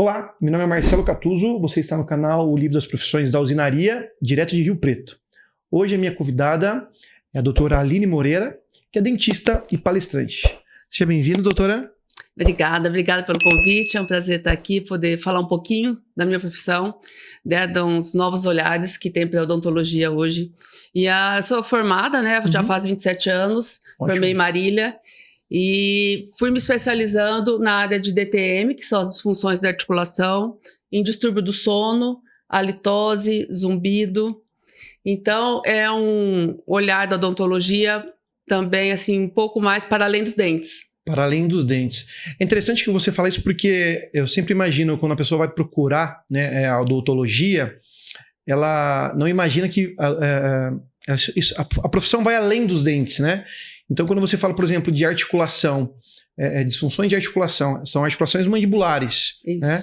Olá, meu nome é Marcelo Catuzzo, você está no canal O Livro das Profissões da Usinaria, direto de Rio Preto. Hoje a minha convidada é a doutora Aline Moreira, que é dentista e palestrante. Seja bem-vinda, doutora. Obrigada pelo convite, é um prazer estar aqui, poder falar um pouquinho da minha profissão, de uns novos olhares que tem para a odontologia hoje. E eu sou formada, né, já faz 27 anos, Ótimo. Formei em Marília e fui me especializando na área de DTM, que são as disfunções da articulação, em distúrbio do sono, halitose, zumbido. Então, é um olhar da odontologia também, assim, um pouco mais para além dos dentes. Para além dos dentes. É interessante que você fale isso porque eu sempre imagino quando a pessoa vai procurar, né, a odontologia, ela não imagina que a profissão vai além dos dentes, né? Então, quando você fala, por exemplo, de articulação, disfunções de articulação, são articulações mandibulares. Isso. Né?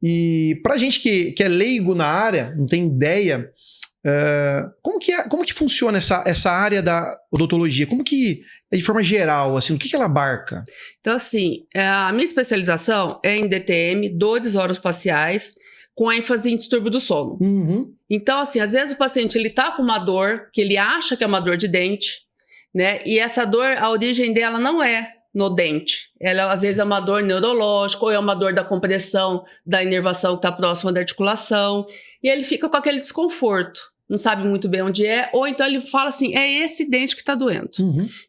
E para a gente que é leigo na área, não tem ideia, como que funciona essa área da odontologia? Como que, de forma geral, assim, o que ela abarca? Então, assim, a minha especialização é em DTM, dores orofaciais, com ênfase em distúrbio do sono. Então, assim, às vezes o paciente ele tá com uma dor, que ele acha que é uma dor de dente, né? E essa dor, a origem dela não é no dente. Ela, às vezes, é uma dor neurológica, ou é uma dor da compressão da inervação que está próxima da articulação, e ele fica com aquele desconforto. Não sabe muito bem onde é, ou então ele fala assim, é esse dente que está doendo.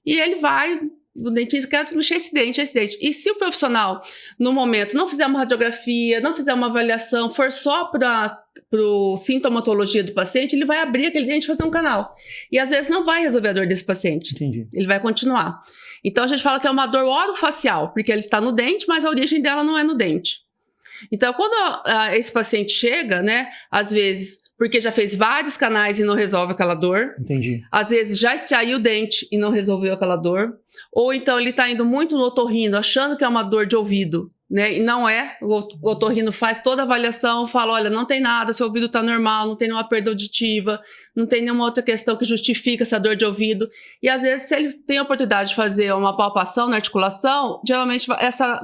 E ele vai, o dentista quer mexer esse dente. E se o profissional, no momento, não fizer uma radiografia, não fizer uma avaliação, for só para a sintomatologia do paciente, ele vai abrir aquele dente e fazer um canal. E às vezes não vai resolver a dor desse paciente. Entendi. Ele vai continuar. Então a gente fala que é uma dor orofacial, porque ele está no dente, mas a origem dela não é no dente. Então quando esse paciente chega, né, às vezes porque já fez vários canais e não resolve aquela dor. Entendi. Às vezes já extraiu o dente e não resolveu aquela dor. Ou então ele está indo muito no otorrino, achando que é uma dor de ouvido, né? E não é. O otorrino faz toda a avaliação, fala, olha, não tem nada, seu ouvido está normal, não tem nenhuma perda auditiva, não tem nenhuma outra questão que justifica essa dor de ouvido. E às vezes, se ele tem a oportunidade de fazer uma palpação na articulação, geralmente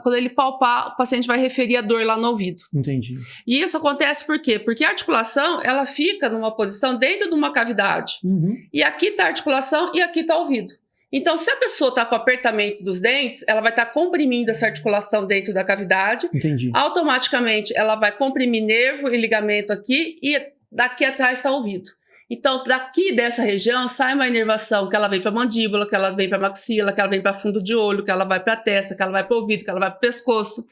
quando ele palpar, o paciente vai referir a dor lá no ouvido. Entendi. E isso acontece por quê? Porque a articulação, ela fica numa posição dentro de uma cavidade. E aqui está a articulação e aqui está o ouvido. Então, se a pessoa está com apertamento dos dentes, ela vai estar comprimindo essa articulação dentro da cavidade. Entendi. Automaticamente, ela vai comprimir nervo e ligamento aqui e daqui atrás está o ouvido. Então, daqui dessa região sai uma inervação que ela vem para a mandíbula, que ela vem para a maxila, que ela vem para fundo de olho, que ela vai para a testa, que ela vai para o ouvido, que ela vai para o pescoço.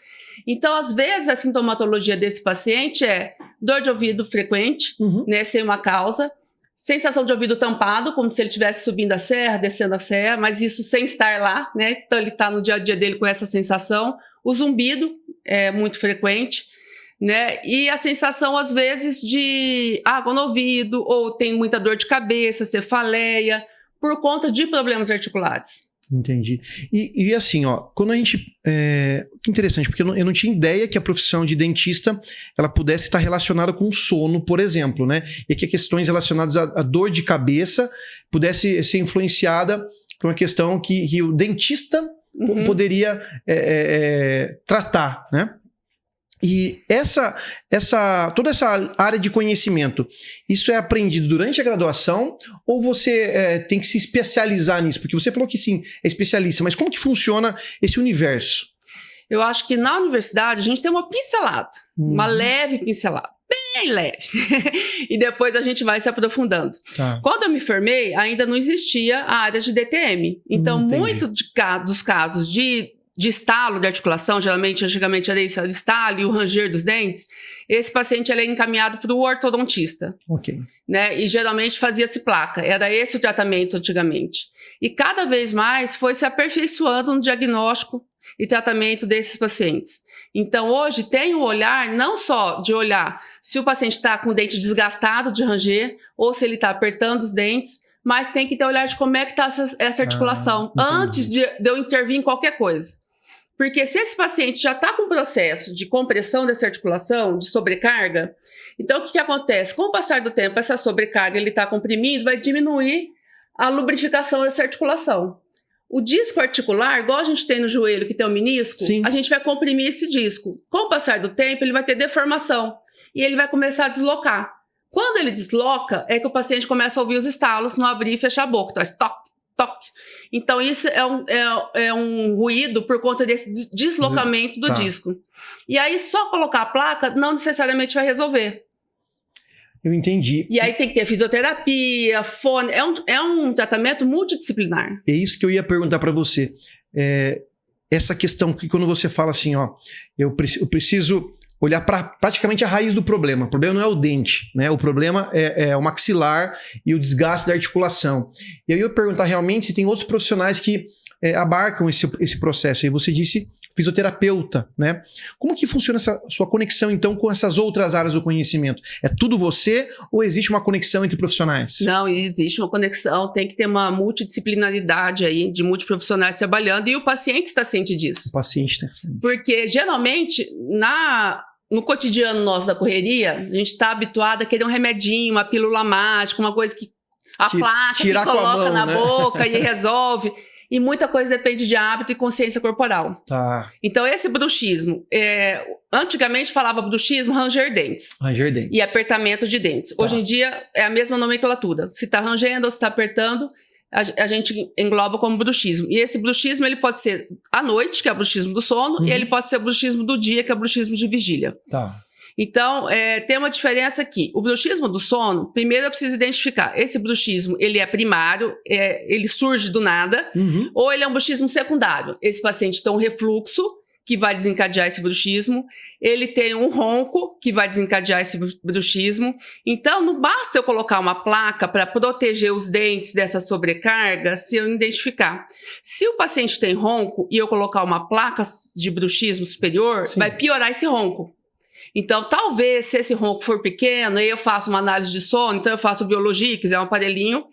Então, às vezes, a sintomatologia desse paciente é dor de ouvido frequente, né, sem uma causa, sensação de ouvido tampado, como se ele estivesse subindo a serra, descendo a serra, mas isso sem estar lá, né? Então ele está no dia a dia dele com essa sensação. O zumbido é muito frequente, né? E a sensação, às vezes, de água no ouvido, ou tem muita dor de cabeça, cefaleia, por conta de problemas articulares. Entendi. E assim, ó, quando a gente... que interessante, porque eu não tinha ideia que a profissão de dentista ela pudesse estar relacionada com sono, por exemplo, né? E que questões relacionadas à dor de cabeça pudesse ser influenciada por uma questão que o dentista poderia tratar, né? E toda essa área de conhecimento, isso é aprendido durante a graduação ou você tem que se especializar nisso? Porque você falou que sim, é especialista, mas como que funciona esse universo? Eu acho que na universidade a gente tem uma pincelada, uma leve pincelada, bem leve, e depois a gente vai se aprofundando. Tá. Quando eu me formei, ainda não existia a área de DTM, então muito dos casos de estalo de articulação, antigamente era isso, o estalo e o ranger dos dentes, esse paciente ele é encaminhado para o ortodontista. Ok. Né? E geralmente fazia-se placa, era esse o tratamento antigamente. E cada vez mais foi se aperfeiçoando no diagnóstico e tratamento desses pacientes. Então hoje tem o olhar, não só de olhar se o paciente está com o dente desgastado de ranger, ou se ele está apertando os dentes, mas tem que ter o olhar de como é que está essa articulação, antes de eu intervir em qualquer coisa. Porque se esse paciente já está com um processo de compressão dessa articulação, de sobrecarga, então o que acontece? Com o passar do tempo, essa sobrecarga ele está comprimindo, vai diminuir a lubrificação dessa articulação. O disco articular, igual a gente tem no joelho, que tem o menisco, Sim. a gente vai comprimir esse disco. Com o passar do tempo, ele vai ter deformação e ele vai começar a deslocar. Quando ele desloca, é que o paciente começa a ouvir os estalos no abrir e fechar a boca. Então, é toque, toque. Então, isso é um ruído por conta desse deslocamento do disco. E aí, só colocar a placa não necessariamente vai resolver. Eu entendi. E aí tem que ter fisioterapia, fone. É um tratamento multidisciplinar. É isso que eu ia perguntar para você. Essa questão que quando você fala assim, ó, eu preciso olhar para praticamente a raiz do problema. O problema não é o dente, né? O problema é o maxilar e o desgaste da articulação. E aí eu ia perguntar realmente se tem outros profissionais que abarcam esse processo. E você disse fisioterapeuta, né? Como que funciona essa sua conexão, então, com essas outras áreas do conhecimento? É tudo você ou existe uma conexão entre profissionais? Não, existe uma conexão, tem que ter uma multidisciplinaridade aí de multiprofissionais trabalhando e o paciente está ciente disso. O paciente está ciente. Porque, geralmente, no cotidiano nosso da correria, a gente está habituado a querer um remedinho, uma pílula mágica, uma coisa que a placa que coloca na boca e resolve. E muita coisa depende de hábito e consciência corporal. Tá. Então, esse bruxismo, antigamente falava bruxismo, ranger dentes. Ranger dentes. E apertamento de dentes. Tá. Hoje em dia, é a mesma nomenclatura. Se está rangendo ou se está apertando, a gente engloba como bruxismo. E esse bruxismo, ele pode ser à noite, que é o bruxismo do sono, e ele pode ser o bruxismo do dia, que é o bruxismo de vigília. Tá. Então, tem uma diferença aqui. O bruxismo do sono, primeiro eu preciso identificar. Esse bruxismo, ele é primário, ele surge do nada, ou ele é um bruxismo secundário. Esse paciente tem um refluxo, que vai desencadear esse bruxismo. Ele tem um ronco, que vai desencadear esse bruxismo. Então, não basta eu colocar uma placa para proteger os dentes dessa sobrecarga se eu identificar. Se o paciente tem ronco e eu colocar uma placa de bruxismo superior, vai piorar esse ronco. Então, talvez, se esse ronco for pequeno, aí eu faço uma análise de sono, então eu faço biologia, que é um aparelhinho,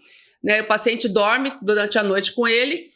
né? O paciente dorme durante a noite com ele,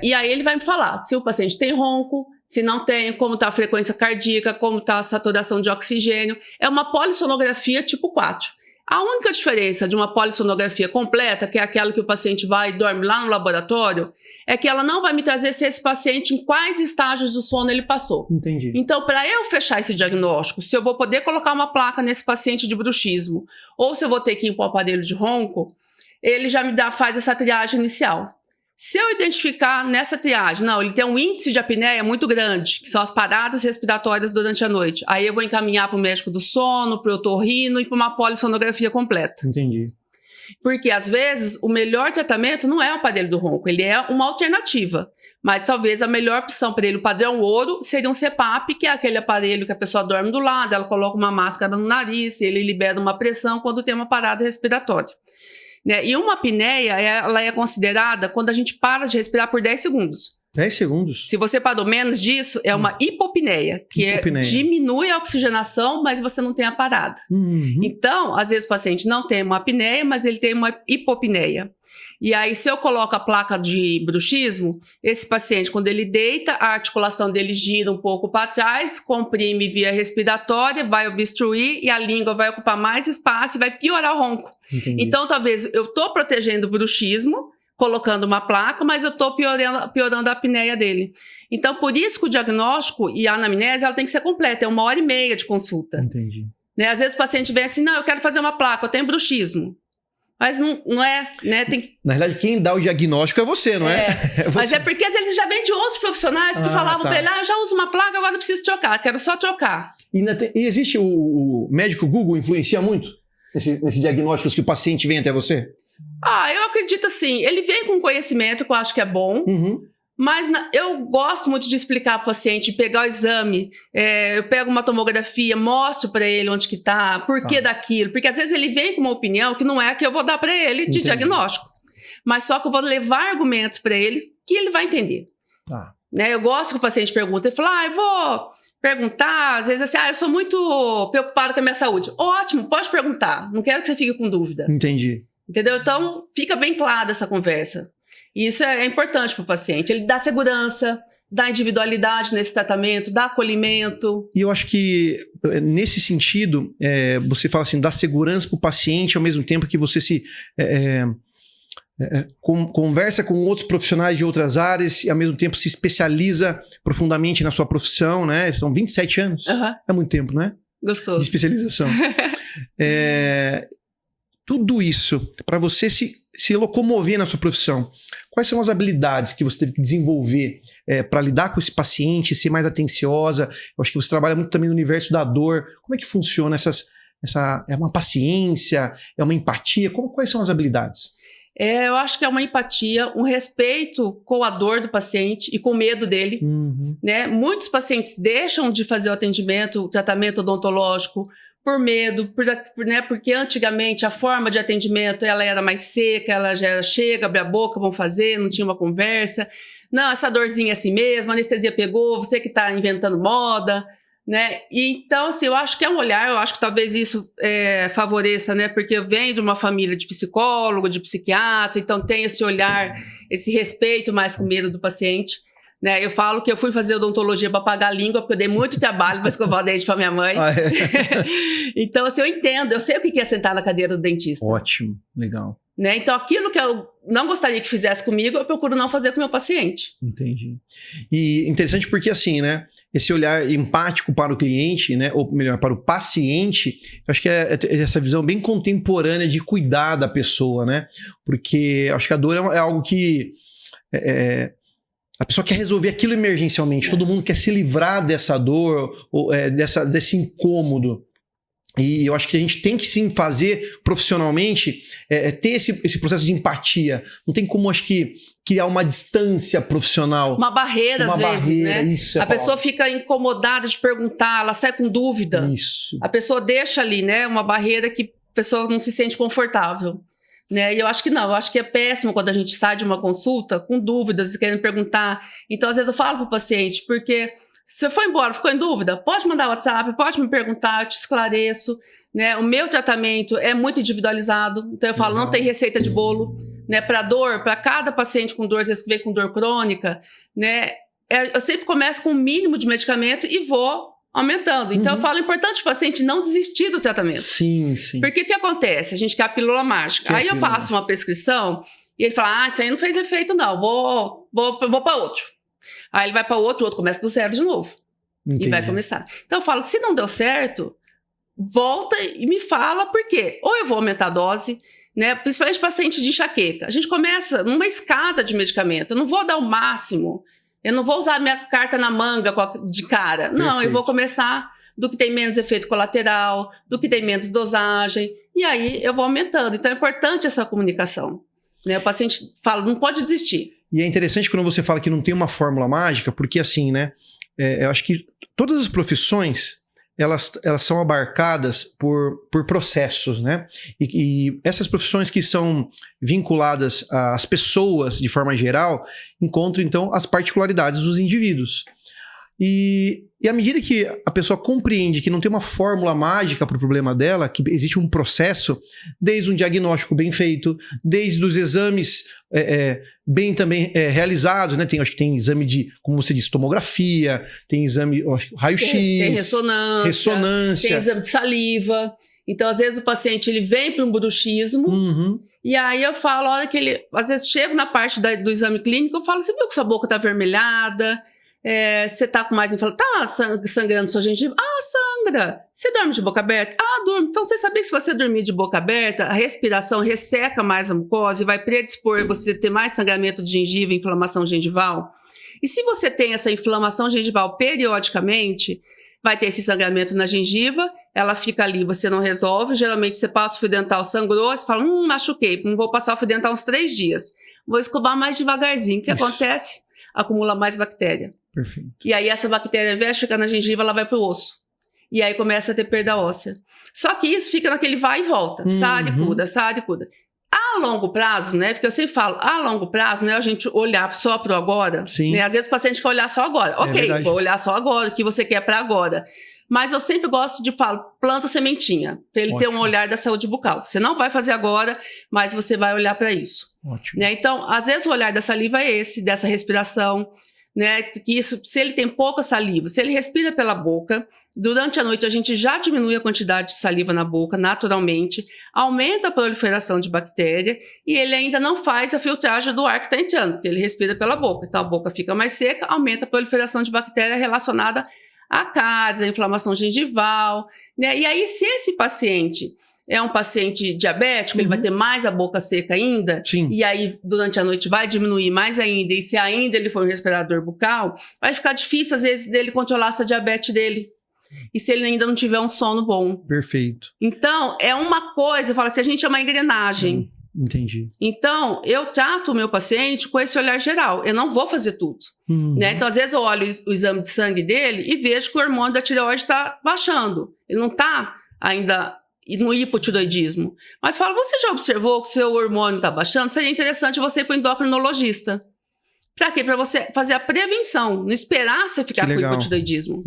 e aí ele vai me falar se o paciente tem ronco, se não tem, como está a frequência cardíaca, como está a saturação de oxigênio. É uma polissonografia tipo 4. A única diferença de uma polissonografia completa, que é aquela que o paciente vai e dorme lá no laboratório, é que ela não vai me trazer se esse paciente, em quais estágios do sono ele passou. Entendi. Então, para eu fechar esse diagnóstico, se eu vou poder colocar uma placa nesse paciente de bruxismo, ou se eu vou ter que ir para o aparelho de ronco, ele já faz essa triagem inicial. Se eu identificar nessa triagem, não, ele tem um índice de apneia muito grande, que são as paradas respiratórias durante a noite, aí eu vou encaminhar para o médico do sono, para o otorrino e para uma polissonografia completa. Entendi. Porque, às vezes, o melhor tratamento não é o aparelho do ronco, ele é uma alternativa. Mas, talvez, a melhor opção para ele, o padrão ouro, seria um CPAP, que é aquele aparelho que a pessoa dorme do lado, ela coloca uma máscara no nariz, ele libera uma pressão quando tem uma parada respiratória. Né? E uma apneia, ela é considerada quando a gente para de respirar por 10 segundos. 10 segundos? Se você parou menos disso, é uma hipopneia, que diminui a oxigenação, mas você não tem a parada. Então, às vezes o paciente não tem uma apneia, mas ele tem uma hipopneia. E aí, se eu coloco a placa de bruxismo, esse paciente, quando ele deita, a articulação dele gira um pouco para trás, comprime via respiratória, vai obstruir e a língua vai ocupar mais espaço e vai piorar o ronco. Entendi. Então, talvez eu estou protegendo o bruxismo, colocando uma placa, mas eu estou piorando a apneia dele. Então, por isso que o diagnóstico e a anamnese ela tem que ser completa, é 1h30 de consulta. Entendi. Né? Às vezes o paciente vem assim, não, eu quero fazer uma placa, eu tenho bruxismo. Mas não é, né? Na verdade, quem dá o diagnóstico é você, não é? Mas é porque às vezes ele já vem de outros profissionais que falavam para ele, eu já uso uma placa, agora eu preciso trocar, quero só trocar. E existe o médico Google influencia muito nesse diagnóstico que o paciente vem até você? Eu acredito assim, ele vem com conhecimento que eu acho que é bom, mas eu gosto muito de explicar para o paciente, pegar o exame, eu pego uma tomografia, mostro para ele onde que está, por que daquilo, porque às vezes ele vem com uma opinião que não é a que eu vou dar para ele de diagnóstico, mas só que eu vou levar argumentos para ele que ele vai entender. Né? Eu gosto que o paciente pergunta, ele fala, eu vou perguntar, às vezes assim, eu sou muito preocupado com a minha saúde. Ótimo, pode perguntar, não quero que você fique com dúvida. Entendi. Entendeu? Então, fica bem clara essa conversa. E isso é importante para o paciente. Ele dá segurança, dá individualidade nesse tratamento, dá acolhimento. E eu acho que, nesse sentido, você fala assim, dá segurança para o paciente ao mesmo tempo que você conversa com outros profissionais de outras áreas e, ao mesmo tempo, se especializa profundamente na sua profissão, né? São 27 anos. É muito tempo, né? Gostoso. De especialização. Tudo isso, para você se locomover na sua profissão, quais são as habilidades que você teve que desenvolver para lidar com esse paciente, ser mais atenciosa? Eu acho que você trabalha muito também no universo da dor. Como é que funciona é uma paciência? É uma empatia? Quais são as habilidades? Eu acho que é uma empatia, um respeito com a dor do paciente e com o medo dele. Né? Muitos pacientes deixam de fazer o atendimento, o tratamento odontológico por medo, né? Porque antigamente a forma de atendimento ela era mais seca, ela já era chega, abre a boca, vão fazer, não tinha uma conversa. Não, essa dorzinha é assim mesmo, a anestesia pegou, você que está inventando moda. Né? E, então, assim, eu acho que é um olhar, eu acho que talvez isso favoreça, né? Porque eu venho de uma família de psicólogo, de psiquiatra, então tem esse olhar, esse respeito mais com medo do paciente. Né? Eu falo que eu fui fazer odontologia para pagar a língua, porque eu dei muito trabalho para escovar o dente para minha mãe. Então, assim, eu entendo, eu sei o que é sentar na cadeira do dentista. Ótimo, legal. Né? Então, aquilo que eu não gostaria que fizesse comigo, eu procuro não fazer com o meu paciente. Entendi. E interessante porque, assim, né? Esse olhar empático para o cliente, né? Ou melhor, para o paciente, eu acho que é essa visão bem contemporânea de cuidar da pessoa, né? Porque acho que a dor é algo que a pessoa quer resolver aquilo emergencialmente, todo mundo quer se livrar dessa dor, ou, desse incômodo. E eu acho que a gente tem que sim fazer profissionalmente, ter esse processo de empatia. Não tem como, acho que, criar uma distância profissional. Uma barreira, às vezes, né? Isso a pessoa fica incomodada de perguntar, ela sai com dúvida. Isso. A pessoa deixa ali, né? Uma barreira que a pessoa não se sente confortável. Né? E eu acho que não, eu acho que é péssimo quando a gente sai de uma consulta com dúvidas e querendo perguntar. Então, às vezes, eu falo para o paciente, porque se você foi embora, ficou em dúvida, pode mandar WhatsApp, pode me perguntar, eu te esclareço. Né? O meu tratamento é muito individualizado, então eu falo, não tem receita de bolo. Né? Para dor, para cada paciente com dor, às vezes que vem com dor crônica, né? Eu sempre começo com o mínimo de medicamento e vou aumentando. Então, eu falo, é importante o paciente não desistir do tratamento. Sim, sim. Porque o que acontece? A gente quer a pílula mágica. Aí eu passo uma prescrição e ele fala, isso aí não fez efeito não, vou para outro. Aí ele vai para o outro começa do zero de novo. Entendi. E vai começar. Então, eu falo, se não deu certo, volta e me fala por quê. Ou eu vou aumentar a dose, né? Principalmente paciente de enxaqueca. A gente começa numa escada de medicamento. Eu não vou dar o máximo. Eu não vou usar a minha carta na manga de cara. Não, perfeito. Eu vou começar do que tem menos efeito colateral, do que tem menos dosagem. E aí eu vou aumentando. Então é importante essa comunicação. Né? O paciente fala, não pode desistir. E é interessante quando você fala que não tem uma fórmula mágica, porque assim, né? Eu acho que todas as profissões, elas são abarcadas por processos, né? E essas profissões que são vinculadas às pessoas de forma geral, encontram então as particularidades dos indivíduos. E à medida que a pessoa compreende que não tem uma fórmula mágica para o problema dela, que existe um processo, desde um diagnóstico bem feito, desde os exames bem também realizados, né? Acho que tem exame de, como você disse, tomografia, tem exame raio-x, tem ressonância, tem exame de saliva. Então, às vezes, o paciente ele vem para um bruxismo, e aí eu falo, a hora que ele, às vezes, chego na parte do exame clínico, eu falo, você viu que sua boca está avermelhada? Você tá com mais inflamação? Tá sangrando sua gengiva? Sangra. Você dorme de boca aberta? Durmo. Então, você sabia que se você dormir de boca aberta, a respiração resseca mais a mucosa e vai predispor você a ter mais sangramento de gengiva e inflamação gengival? E se você tem essa inflamação gengival periodicamente, vai ter esse sangramento na gengiva, ela fica ali, você não resolve, geralmente você passa o fio dental, sangrou, você fala, machuquei, não vou passar o fio dental uns 3 dias. Vou escovar mais devagarzinho. O que acontece? Acumula mais bactéria. Perfeito. E aí essa bactéria, ao invés de ficar na gengiva, ela vai para o osso. E aí começa a ter perda óssea. Só que isso fica naquele vai e volta. Sara e cura, sara e cura. A longo prazo, né? Porque eu sempre falo, a longo prazo, não é a gente olhar só para o agora. Sim. Né? Às vezes o paciente quer olhar só agora. Ok, vou olhar só agora, o que você quer para agora. Mas eu sempre gosto de falar, planta sementinha, para ele ter um olhar da saúde bucal. Você não vai fazer agora, mas você vai olhar para isso. Ótimo. Né? Então, às vezes o olhar da saliva é esse, dessa respiração, né? Que isso, se ele tem pouca saliva, se ele respira pela boca, durante a noite a gente já diminui a quantidade de saliva na boca naturalmente, aumenta a proliferação de bactéria e ele ainda não faz a filtragem do ar que está entrando, porque ele respira pela boca. Então a boca fica mais seca, aumenta a proliferação de bactéria relacionada a cáries, a inflamação gengival, né? E aí, se esse paciente é um paciente diabético, ele vai ter mais a boca seca ainda, Sim. e aí durante a noite vai diminuir mais ainda, e se ainda ele for um respirador bucal, vai ficar difícil às vezes dele controlar essa diabetes dele. E se ele ainda não tiver um sono bom. Perfeito. Então, é uma coisa, eu falo assim, a gente é uma engrenagem. Entendi. Então, eu trato o meu paciente com esse olhar geral. Eu não vou fazer tudo. Né? Então, às vezes eu olho o exame de sangue dele e vejo que o hormônio da tireoide está baixando. Ele não está ainda no hipotiroidismo. Mas falo, você já observou que o seu hormônio está baixando? Seria interessante você ir para o endocrinologista. Para quê? Para você fazer a prevenção, não esperar você ficar com hipotiroidismo.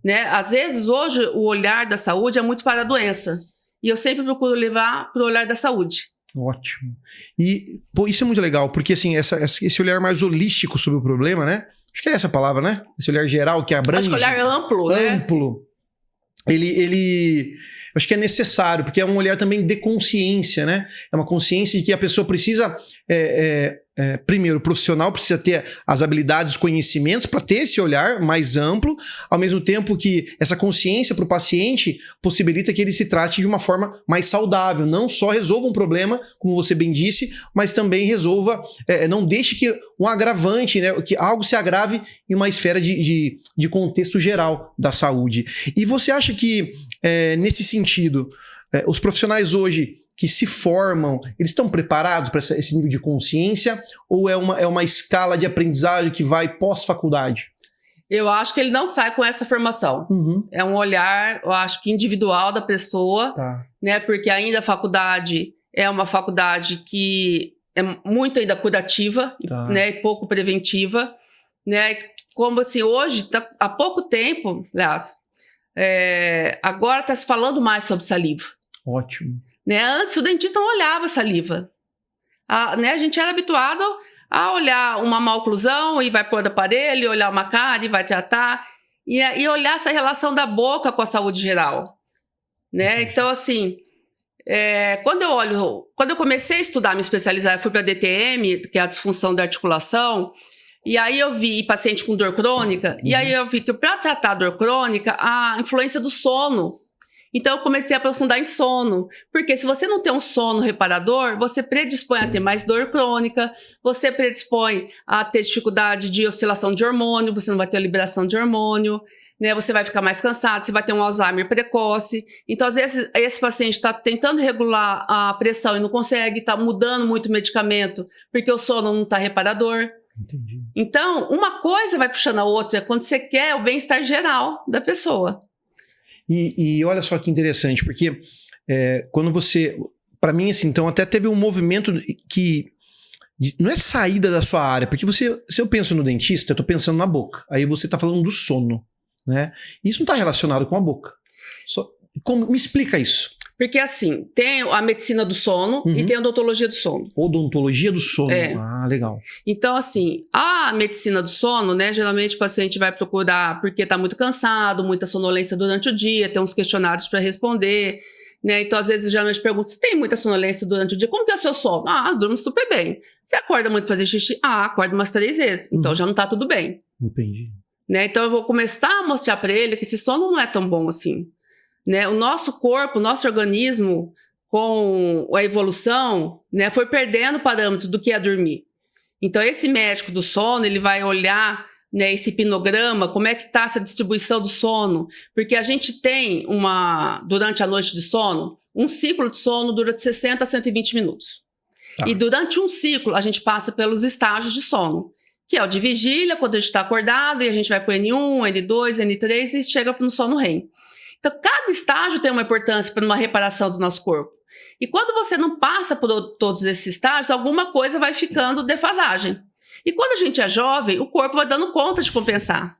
Né? Às vezes, hoje, o olhar da saúde é muito para a doença. E eu sempre procuro levar para o olhar da saúde. Ótimo. E, pô, isso é muito legal, porque assim, esse olhar mais holístico sobre o problema, né? Acho que é essa a palavra, né? Esse olhar geral que abrange. Acho que olhar amplo, né? Amplo. Ele acho que é necessário, porque é um olhar também de consciência, né? É uma consciência de que a pessoa precisa, primeiro, o profissional precisa ter as habilidades, os conhecimentos para ter esse olhar mais amplo, ao mesmo tempo que essa consciência para o paciente possibilita que ele se trate de uma forma mais saudável, não só resolva um problema, como você bem disse, mas também resolva, não deixe que um agravante, né, que algo se agrave em uma esfera de contexto geral da saúde. E você acha que, nesse sentido, os profissionais hoje que se formam, eles estão preparados para esse nível de consciência ou é uma escala de aprendizagem que vai pós-faculdade? Eu acho que ele não sai com essa formação. É um olhar, eu acho que individual da pessoa, né? Porque ainda a faculdade é uma faculdade que é muito ainda curativa, né? E pouco preventiva, né? Como assim, hoje, há pouco tempo, aliás, agora está se falando mais sobre saliva. Ótimo. Né? Antes o dentista não olhava saliva. Né? A gente era habituado a olhar uma maloclusão e vai pôr do aparelho, olhar uma cárie e vai tratar, e olhar essa relação da boca com a saúde geral. Né? Então, assim, quando eu comecei a estudar, me especializar, eu fui para a DTM, que é a disfunção da articulação, e aí eu vi paciente com dor crônica, e aí eu vi que para tratar a dor crônica, a influência do sono. Então, eu comecei a aprofundar em sono, porque se você não tem um sono reparador, você predispõe a ter mais dor crônica, você predispõe a ter dificuldade de oscilação de hormônio, você não vai ter liberação de hormônio, né? Você vai ficar mais cansado, você vai ter um Alzheimer precoce. Então, às vezes, esse paciente está tentando regular a pressão e não consegue, está mudando muito o medicamento, porque o sono não está reparador. Entendi. Então, uma coisa vai puxando a outra quando você quer o bem-estar geral da pessoa. E olha só que interessante, porque quando você... Para mim, assim, então até teve um movimento que... não é saída da sua área, porque se eu penso no dentista, eu tô pensando na boca. Aí você tá falando do sono, né? Isso não tá relacionado com a boca. Me explica isso. Porque assim, tem a medicina do sono e tem a odontologia do sono. Odontologia do sono. Ah, legal. Então, assim, a medicina do sono, né? Geralmente o paciente vai procurar porque tá muito cansado, muita sonolência durante o dia, tem uns questionários para responder, né? Então, às vezes, geralmente pergunto, você tem muita sonolência durante o dia? Como que é o seu sono? Durmo super bem. Você acorda muito pra fazer xixi? Acordo umas 3 vezes. Então, já não tá tudo bem. Entendi. Né? Então, eu vou começar a mostrar para ele que esse sono não é tão bom assim. Né? O nosso corpo, o nosso organismo, com a evolução, né, foi perdendo o parâmetro do que é dormir. Então, esse médico do sono, ele vai olhar, né, esse hipnograma, como é que está essa distribuição do sono. Porque a gente tem durante a noite de sono, um ciclo de sono dura de 60 a 120 minutos. E durante um ciclo, a gente passa pelos estágios de sono, que é o de vigília, quando a gente está acordado, e a gente vai para o N1, N2, N3 e chega no sono REM. Então, cada estágio tem uma importância para uma reparação do nosso corpo. E quando você não passa por todos esses estágios, alguma coisa vai ficando defasagem. E quando a gente é jovem, o corpo vai dando conta de compensar.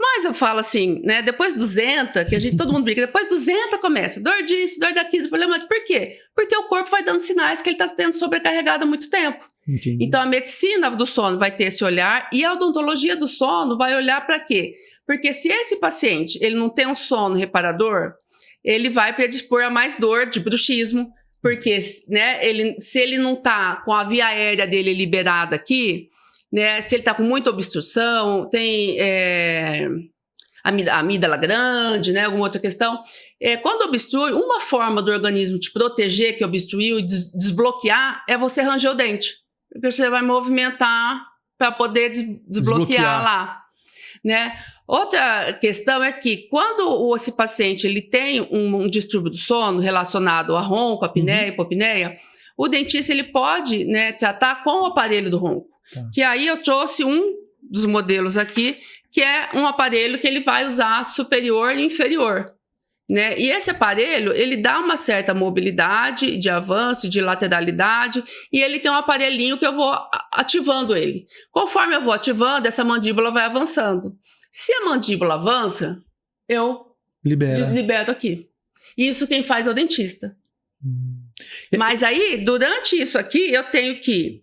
Mas eu falo assim, né? Depois 200, que todo mundo brinca, depois 200 começa. Dor disso, dor daquilo, problema. Por quê? Porque o corpo vai dando sinais que ele está tendo sobrecarregado há muito tempo. Entendi. Então, a medicina do sono vai ter esse olhar e a odontologia do sono vai olhar para quê? Porque se esse paciente ele não tem um sono reparador, ele vai predispor a mais dor de bruxismo, porque, né, se ele não está com a via aérea dele liberada aqui, né, se ele está com muita obstrução, tem amígdala grande, né, alguma outra questão, quando obstrui, uma forma do organismo te proteger que obstruiu e desbloquear é você ranger o dente, porque você vai movimentar para poder desbloquear lá, né? Outra questão é que quando esse paciente ele tem um distúrbio do sono relacionado a ronco, apneia, hipopneia, o dentista ele pode, né, tratar com o aparelho do ronco. Tá. Que aí eu trouxe um dos modelos aqui, que é um aparelho que ele vai usar superior e inferior, né? E esse aparelho, ele dá uma certa mobilidade de avanço, de lateralidade, e ele tem um aparelhinho que eu vou ativando ele. Conforme eu vou ativando, essa mandíbula vai avançando. Se a mandíbula avança, eu libero aqui. Isso quem faz é o dentista. Mas aí, durante isso aqui, eu tenho que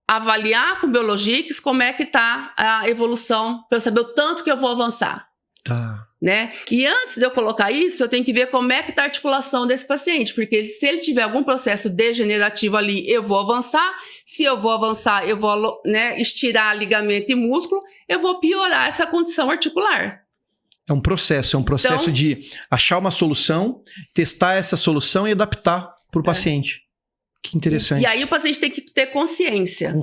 avaliar com o Biologix como é que está a evolução, para eu saber o tanto que eu vou avançar. Tá. Né? E antes de eu colocar isso, eu tenho que ver como é que está a articulação desse paciente, porque se ele tiver algum processo degenerativo ali, eu vou avançar. Se eu vou avançar, eu vou, né, estirar ligamento e músculo, eu vou piorar essa condição articular. É um processo então, de achar uma solução, testar essa solução e adaptar para o paciente. Que interessante. E aí o paciente tem que ter consciência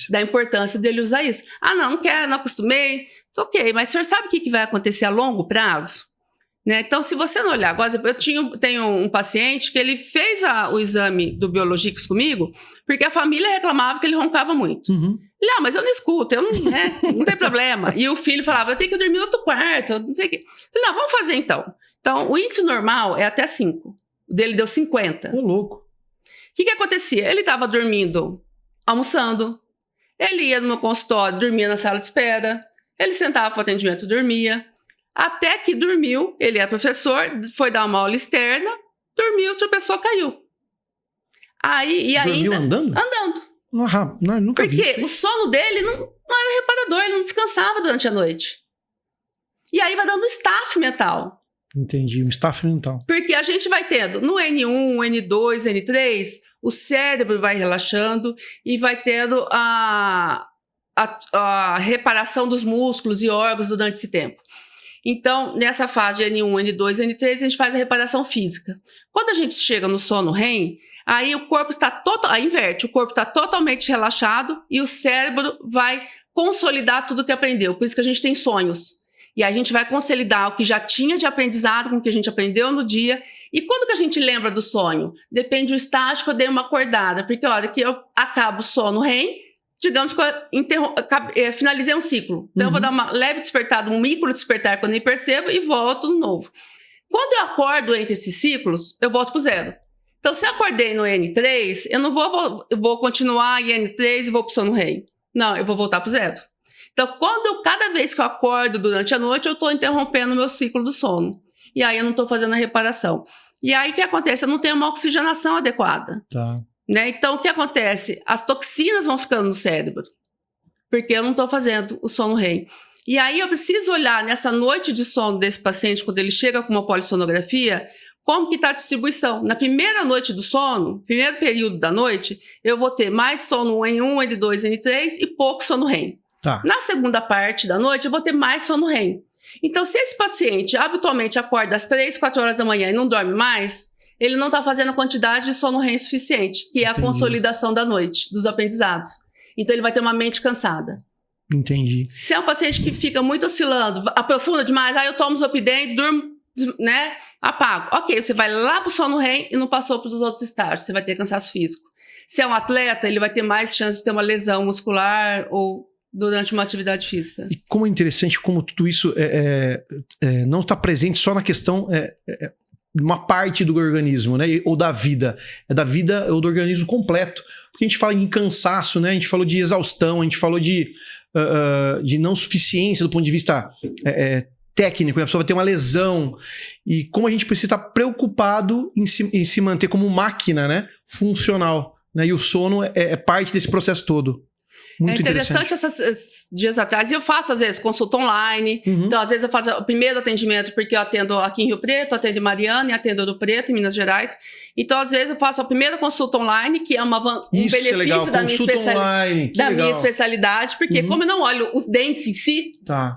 da importância dele usar isso. Ah, não quero, não acostumei. Ok, mas o senhor sabe o que vai acontecer a longo prazo? Né? Então, se você não olhar, agora eu tenho um paciente que ele fez o exame do Biologix comigo, porque a família reclamava que ele roncava muito. Não, mas eu não escuto, eu não, né, não tem problema. E o filho falava, eu tenho que dormir no outro quarto, não sei o quê. Falei, não, vamos fazer então. Então, o índice normal é até 5. O dele deu 50. Ô, louco. O que acontecia? Ele estava dormindo, almoçando, ele ia no meu consultório, dormia na sala de espera, ele sentava para o atendimento, dormia, até que dormiu, ele era professor, foi dar uma aula externa, dormiu, tropeçou, caiu. Dormiu andando? Andando. Nunca vi. Porque o sono dele não era reparador, ele não descansava durante a noite. E aí vai dando staff mental. Entendi, um staff mental. Porque a gente vai tendo no N1, N2, N3, o cérebro vai relaxando e vai tendo a reparação dos músculos e órgãos durante esse tempo. Então, nessa fase de N1, N2, N3, a gente faz a reparação física. Quando a gente chega no sono REM, aí o corpo está inverte, o corpo está totalmente relaxado e o cérebro vai consolidar tudo que aprendeu. Por isso que a gente tem sonhos. E a gente vai consolidar o que já tinha de aprendizado com o que a gente aprendeu no dia. E quando que a gente lembra do sonho? Depende do estágio que eu dei uma acordada. Porque a hora que eu acabo o sono REM, digamos que eu finalizei um ciclo. Então eu vou dar uma leve despertada, um micro despertar quando eu nem percebo e volto no novo. Quando eu acordo entre esses ciclos, eu volto para o zero. Então se eu acordei no N3, eu não vou continuar em N3 e vou para o sono REM. Não, eu vou voltar para o zero. Então, cada vez que eu acordo durante a noite, eu estou interrompendo o meu ciclo do sono. E aí eu não estou fazendo a reparação. E aí o que acontece? Eu não tenho uma oxigenação adequada. Tá. Né? Então, o que acontece? As toxinas vão ficando no cérebro. Porque eu não estou fazendo o sono REM. E aí eu preciso olhar nessa noite de sono desse paciente, quando ele chega com uma polissonografia, como que está a distribuição. Na primeira noite do sono, primeiro período da noite, eu vou ter mais sono N1, N2, N3 e pouco sono REM. Tá. Na segunda parte da noite, eu vou ter mais sono REM. Então, se esse paciente habitualmente acorda às 3, 4 horas da manhã e não dorme mais, ele não está fazendo a quantidade de sono REM suficiente, que é a consolidação da noite, dos aprendizados. Então, ele vai ter uma mente cansada. Entendi. Se é um paciente que fica muito oscilando, aprofunda demais, aí eu tomo Zopidem, durmo, né, apago. Ok, você vai lá para o sono REM e não passou para os outros estágios, você vai ter cansaço físico. Se é um atleta, ele vai ter mais chance de ter uma lesão muscular ou durante uma atividade física. E como é interessante como tudo isso não está presente só na questão de uma parte do organismo, né? Ou da vida. É da vida ou do organismo completo. Porque a gente fala em cansaço, né? A gente falou de exaustão, a gente falou de não suficiência do ponto de vista técnico, né? A pessoa vai ter uma lesão. E como a gente precisa estar preocupado em se manter como máquina, né? Funcional. Né? E o sono é parte desse processo todo. Muito interessante esses dias atrás. E eu faço, às vezes, consulta online. Então, às vezes, eu faço o primeiro atendimento, porque eu atendo aqui em Rio Preto, atendo em Mariana e atendo Ouro Preto, em Minas Gerais. Então, às vezes, eu faço a primeira consulta online, que é um benefício da minha especialidade, porque como eu não olho os dentes em si,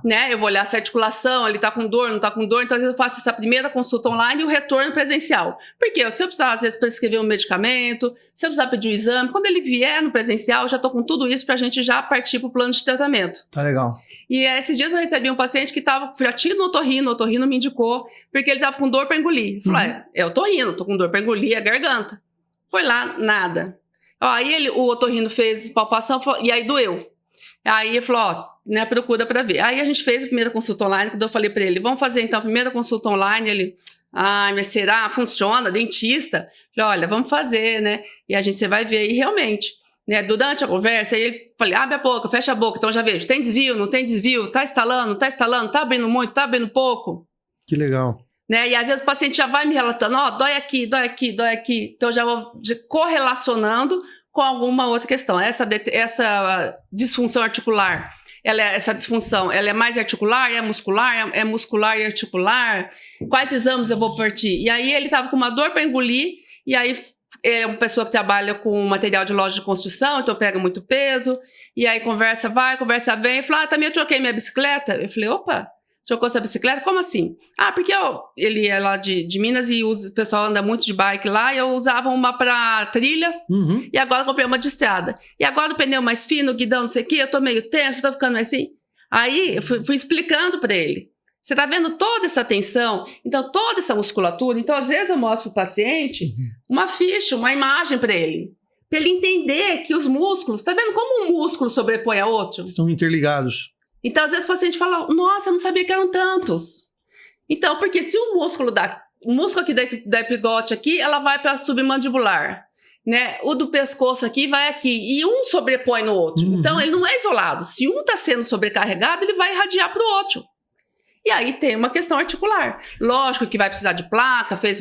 né? Eu vou olhar se a articulação, ele tá com dor, não tá com dor. Então, às vezes, eu faço essa primeira consulta online e o retorno presencial. Porque se eu precisar, às vezes, prescrever um medicamento, se eu precisar pedir um exame, quando ele vier no presencial, eu já tô com tudo isso pra gente já partir para o plano de tratamento. Tá legal. E esses dias eu recebi um paciente que já tinha no otorrino, o otorrino me indicou, porque ele tava com dor para engolir. Falei, é otorrino, tô com dor para engolir a garganta. Foi lá, nada. Aí o otorrino fez palpação e aí doeu. Aí ele falou, né, procura para ver. Aí a gente fez a primeira consulta online, quando eu falei para ele, vamos fazer então a primeira consulta online, ele... mas será? Funciona? Dentista? Falei, olha, vamos fazer, né? E você vai ver aí realmente. Né, durante a conversa, aí ele falei, abre a boca, fecha a boca, então já vejo, tem desvio, não tem desvio, tá estalando, tá abrindo muito, tá abrindo pouco. Que legal. Né, e às vezes o paciente já vai me relatando, dói aqui, dói aqui, dói aqui, então eu já vou correlacionando com alguma outra questão. Essa disfunção articular, essa disfunção, ela é mais articular, é muscular e articular? Quais exames eu vou partir? E aí ele tava com uma dor para engolir, e aí é uma pessoa que trabalha com material de loja de construção, então pega muito peso, e aí conversa vem, e fala, também eu troquei minha bicicleta. Eu falei, opa, trocou essa bicicleta? Como assim? Porque ele é lá de Minas e o pessoal anda muito de bike lá, e eu usava uma pra trilha, e agora eu comprei uma de estrada. E agora o pneu mais fino, o guidão não sei o quê, eu tô meio tenso, tá ficando assim. Aí eu fui explicando pra ele. Você está vendo toda essa tensão? Então, toda essa musculatura. Então, às vezes eu mostro para o paciente uma ficha, uma imagem para ele entender que os músculos... Está vendo como um músculo sobrepõe a outro? Estão interligados. Então, às vezes o paciente fala, nossa, eu não sabia que eram tantos. Então, porque se o músculo aqui da epiglótia aqui, ela vai para a submandibular. Né? O do pescoço aqui vai aqui. E um sobrepõe no outro. Então, ele não é isolado. Se um está sendo sobrecarregado, ele vai irradiar para o outro. E aí tem uma questão articular. Lógico que vai precisar de placa, fez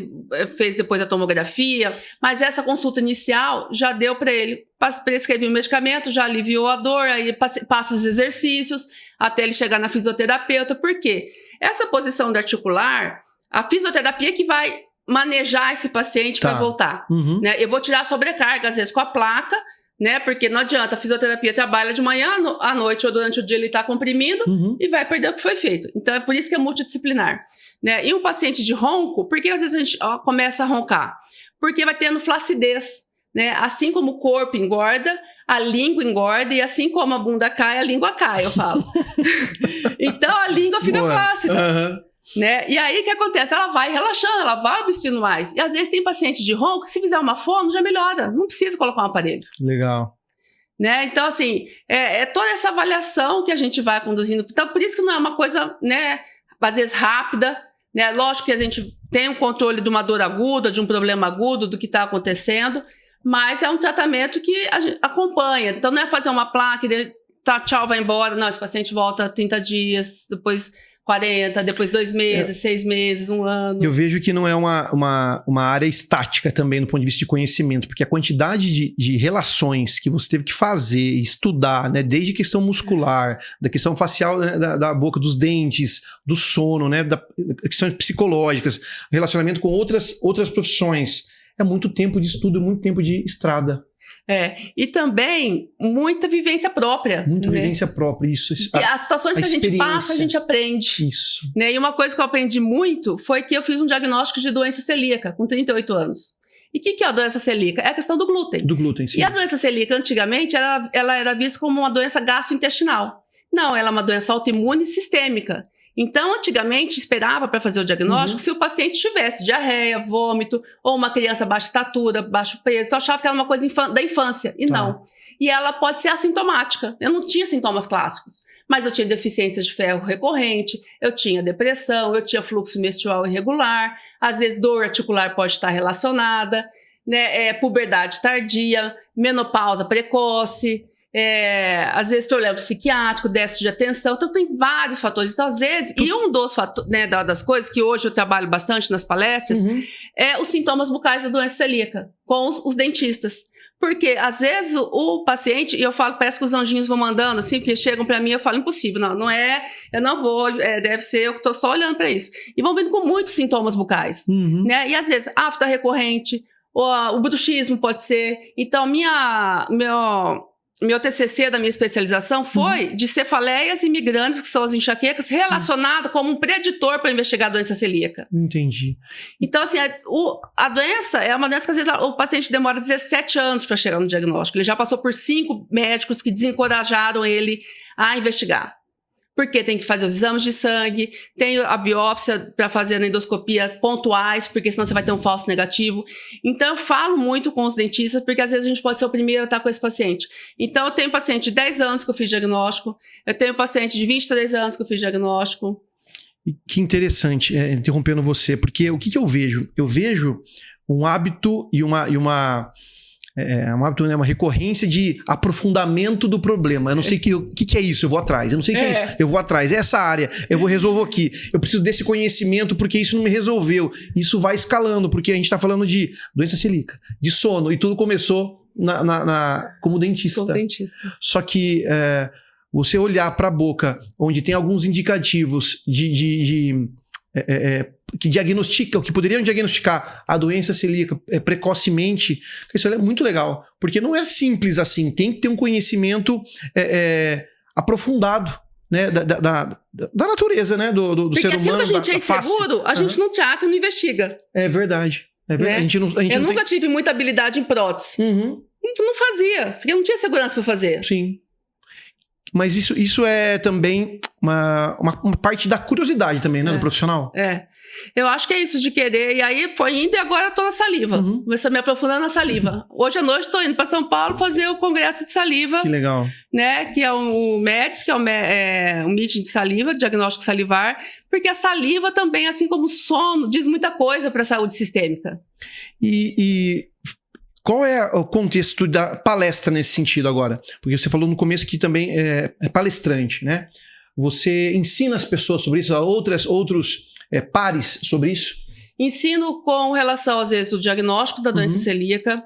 depois a tomografia, mas essa consulta inicial já deu para ele, prescrevi um medicamento, já aliviou a dor, aí passa os exercícios até ele chegar na fisioterapeuta. Por quê? Essa posição da articular, a fisioterapia que vai manejar esse paciente para voltar. Né? Eu vou tirar a sobrecarga, às vezes, com a placa, né? Porque não adianta, a fisioterapia trabalha de manhã, à noite ou durante o dia ele está comprimindo e vai perder o que foi feito. Então é por isso que é multidisciplinar. Né? E um paciente de ronco, por que às vezes a gente começa a roncar? Porque vai tendo flacidez. Né? Assim como o corpo engorda, a língua engorda, e assim como a bunda cai, a língua cai, eu falo. Então a língua fica flácida. Né? E aí o que acontece? Ela vai relaxando, ela vai obstruindo mais. E às vezes tem paciente de ronco que se fizer uma fono já melhora, não precisa colocar um aparelho. Legal. Né? Então assim, é toda essa avaliação que a gente vai conduzindo. Então por isso que não é uma coisa, né, às vezes rápida, né? Lógico que a gente tem um controle de uma dor aguda, de um problema agudo, do que está acontecendo, mas é um tratamento que a gente acompanha. Então não é fazer uma placa e tchau, vai embora. Não, esse paciente volta 30 dias, depois 40, depois 2 meses, 6 meses, 1 ano. Eu vejo que não é uma área estática também, do ponto de vista de conhecimento, porque a quantidade de relações que você teve que fazer, estudar, né, desde questão muscular, da questão facial, né, da boca, dos dentes, do sono, né, da questões psicológicas, relacionamento com outras profissões. É muito tempo de estudo, muito tempo de estrada. E também muita vivência própria. Muita né? vivência própria, isso. As situações que a gente passa, a gente aprende. Isso. Né? E uma coisa que eu aprendi muito foi que eu fiz um diagnóstico de doença celíaca com 38 anos. E o que é a doença celíaca? É a questão do glúten. Do glúten, sim. E a doença celíaca, antigamente, ela era vista como uma doença gastrointestinal. Não, ela é uma doença autoimune sistêmica. Então, antigamente, esperava para fazer o diagnóstico se o paciente tivesse diarreia, vômito, ou uma criança baixa estatura, baixo peso. Então, achava que era uma coisa da infância. E não. E ela pode ser assintomática. Eu não tinha sintomas clássicos, mas eu tinha deficiência de ferro recorrente, eu tinha depressão, eu tinha fluxo menstrual irregular, às vezes dor articular pode estar relacionada, né? Puberdade tardia, menopausa precoce. às vezes problema psiquiátrico, déficit de atenção, então tem vários fatores. Então, às vezes, e um dos fatores, né, das coisas que hoje eu trabalho bastante nas palestras, é os sintomas bucais da doença celíaca, com os dentistas. Porque, às vezes, o paciente, e eu falo, parece que os anjinhos vão mandando, assim, porque chegam para mim, eu falo, impossível, não é, eu não vou, deve ser, eu que estou só olhando para isso. E vão vindo com muitos sintomas bucais, né? E, às vezes, afta recorrente, ou o bruxismo pode ser. Então, meu TCC da minha especialização foi de cefaleias imigrantes, que são as enxaquecas, relacionadas como um preditor para investigar a doença celíaca. Entendi. Então, assim, a doença é uma doença que às vezes o paciente demora 17 anos para chegar no diagnóstico. Ele já passou por 5 médicos que desencorajaram ele a investigar. Porque tem que fazer os exames de sangue, tem a biópsia para fazer a endoscopia pontuais, porque senão você vai ter um falso negativo. Então, eu falo muito com os dentistas, porque às vezes a gente pode ser o primeiro a estar com esse paciente. Então, eu tenho paciente de 10 anos que eu fiz diagnóstico, eu tenho paciente de 23 anos que eu fiz diagnóstico. Que interessante, interrompendo você, porque o que eu vejo? Eu vejo um hábito e um hábito, né, uma recorrência de aprofundamento do problema. Eu não sei o que é isso, eu vou atrás. Eu não sei o que é isso, eu vou atrás. É essa área, eu vou resolver aqui. Eu preciso desse conhecimento porque isso não me resolveu. Isso vai escalando, porque a gente está falando de doença celíaca, de sono, e tudo começou como dentista. Como dentista. Só que você olhar para a boca, onde tem alguns indicativos que diagnosticam, que poderiam diagnosticar a doença celíaca precocemente, isso é muito legal, porque não é simples assim, tem que ter um conhecimento aprofundado, né, da natureza, né, do ser humano. Porque aquilo que a gente é inseguro, a gente não trata e não investiga. É verdade. Né? Eu nunca tive muita habilidade em prótese. Não fazia, porque eu não tinha segurança para fazer. Sim. Mas isso é também uma parte da curiosidade também, né, do profissional? Eu acho que é isso de querer, e aí foi indo e agora eu tô na saliva. Comecei a me aprofundando na saliva. Hoje à noite estou indo para São Paulo fazer o congresso de saliva. Que legal. Né, que é o MEDS, que é um meeting de saliva, diagnóstico salivar, porque a saliva também, assim como o sono, diz muita coisa para a saúde sistêmica. E qual é o contexto da palestra nesse sentido agora? Porque você falou no começo que também é palestrante, né? Você ensina as pessoas sobre isso, a outros pares sobre isso? Ensino com relação, às vezes, ao diagnóstico da doença celíaca,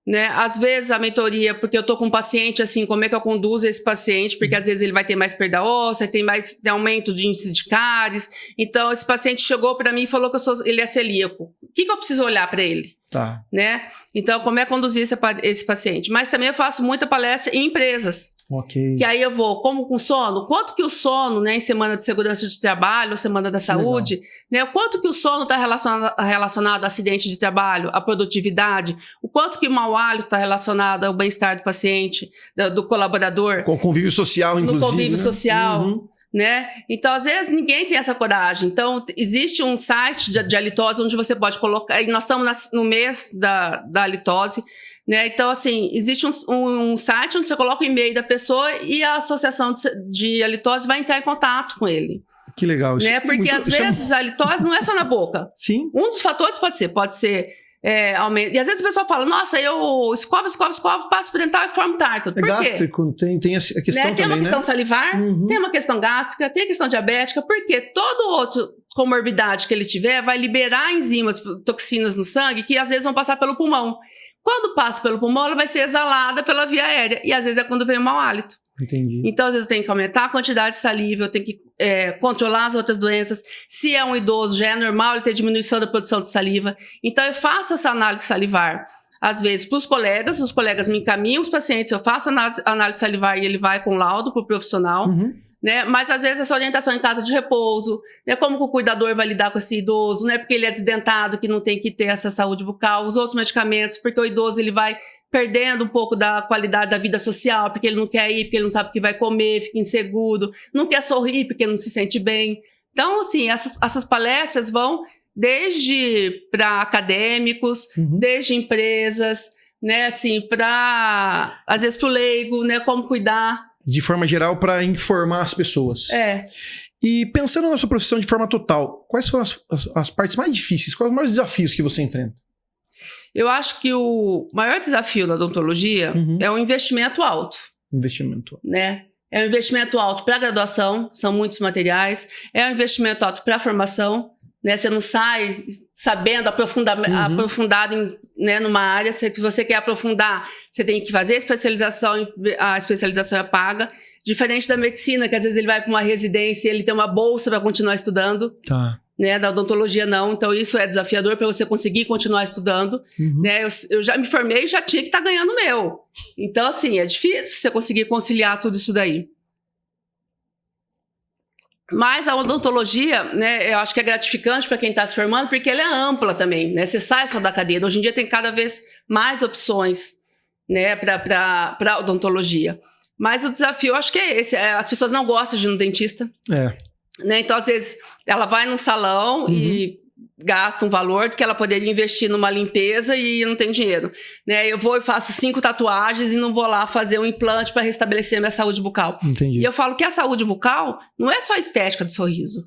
né? Às vezes a mentoria, porque eu tô com um paciente assim, como é que eu conduzo esse paciente, porque às vezes ele vai ter mais perda óssea, tem aumento de índice de cáries. Então esse paciente chegou para mim e falou que ele é celíaco. O que eu preciso olhar para ele? Tá. Né? Então, como é conduzir esse paciente? Mas também eu faço muita palestra em empresas. Ok. Que aí eu vou, como com sono, quanto que o sono, né, em semana de segurança de trabalho, semana da saúde, né, o quanto que o sono está relacionado a acidente de trabalho, à produtividade, o quanto que o mau hálito está relacionado ao bem-estar do paciente, do colaborador. Com o convívio social, inclusive. No convívio social. Né? Então, às vezes, ninguém tem essa coragem. Então, existe um site de halitose onde você pode colocar... E nós estamos no mês da halitose, né? Então, assim, existe um site onde você coloca o e-mail da pessoa e a associação de halitose vai entrar em contato com ele. Que legal. Né? Porque, às vezes, a halitose não é só na boca. Sim. Um dos fatores pode ser... aumento. E às vezes a pessoa fala, nossa, eu escovo, passo por dental e formo tártaro. Por quê? Gástrico, tem a questão também, tem uma questão salivar, tem uma questão gástrica, tem a questão diabética, porque todo outro comorbidade que ele tiver vai liberar enzimas, toxinas no sangue, que às vezes vão passar pelo pulmão. Quando passa pelo pulmão, ela vai ser exalada pela via aérea, e às vezes é quando vem o mau hálito. Entendi. Então, às vezes, eu tenho que aumentar a quantidade de saliva, eu tenho que controlar as outras doenças. Se é um idoso, já é normal ele ter diminuição da produção de saliva. Então, eu faço essa análise salivar, às vezes, para os colegas me encaminham os pacientes, eu faço análise salivar e ele vai com laudo para o profissional. Né? Mas, às vezes, essa orientação em casa de repouso, né? Como que o cuidador vai lidar com esse idoso, né? Porque ele é desdentado, que não tem que ter essa saúde bucal, os outros medicamentos, porque o idoso ele vai perdendo um pouco da qualidade da vida social, porque ele não quer ir, porque ele não sabe o que vai comer, fica inseguro, não quer sorrir porque não se sente bem. Então, assim, essas palestras vão desde para acadêmicos, desde empresas, né, assim, para, às vezes, para o leigo, né, como cuidar. De forma geral, para informar as pessoas. E pensando na sua profissão de forma total, quais são as partes mais difíceis, quais os maiores desafios que você enfrenta? Eu acho que o maior desafio da odontologia é o investimento alto. Investimento. Né? É um investimento alto para a graduação, são muitos materiais. É um investimento alto para a formação, né? Você não sai sabendo aprofundado né, numa área. Se você quer aprofundar, você tem que fazer a especialização é paga. Diferente da medicina, que às vezes ele vai para uma residência e ele tem uma bolsa para continuar estudando. Tá. Né, da odontologia não, então isso é desafiador para você conseguir continuar estudando, né, eu já me formei e já tinha que estar ganhando o meu, então assim, é difícil você conseguir conciliar tudo isso daí. Mas a odontologia, né, eu acho que é gratificante para quem está se formando, porque ela é ampla também, né, você sai só da cadeira, hoje em dia tem cada vez mais opções, né, para odontologia, mas o desafio eu acho que é esse, as pessoas não gostam de ir no dentista, né? Então, às vezes, ela vai num salão e gasta um valor que ela poderia investir numa limpeza e não tem dinheiro. Né? Eu vou e faço 5 tatuagens e não vou lá fazer um implante para restabelecer minha saúde bucal. Entendi. E eu falo que a saúde bucal não é só a estética do sorriso.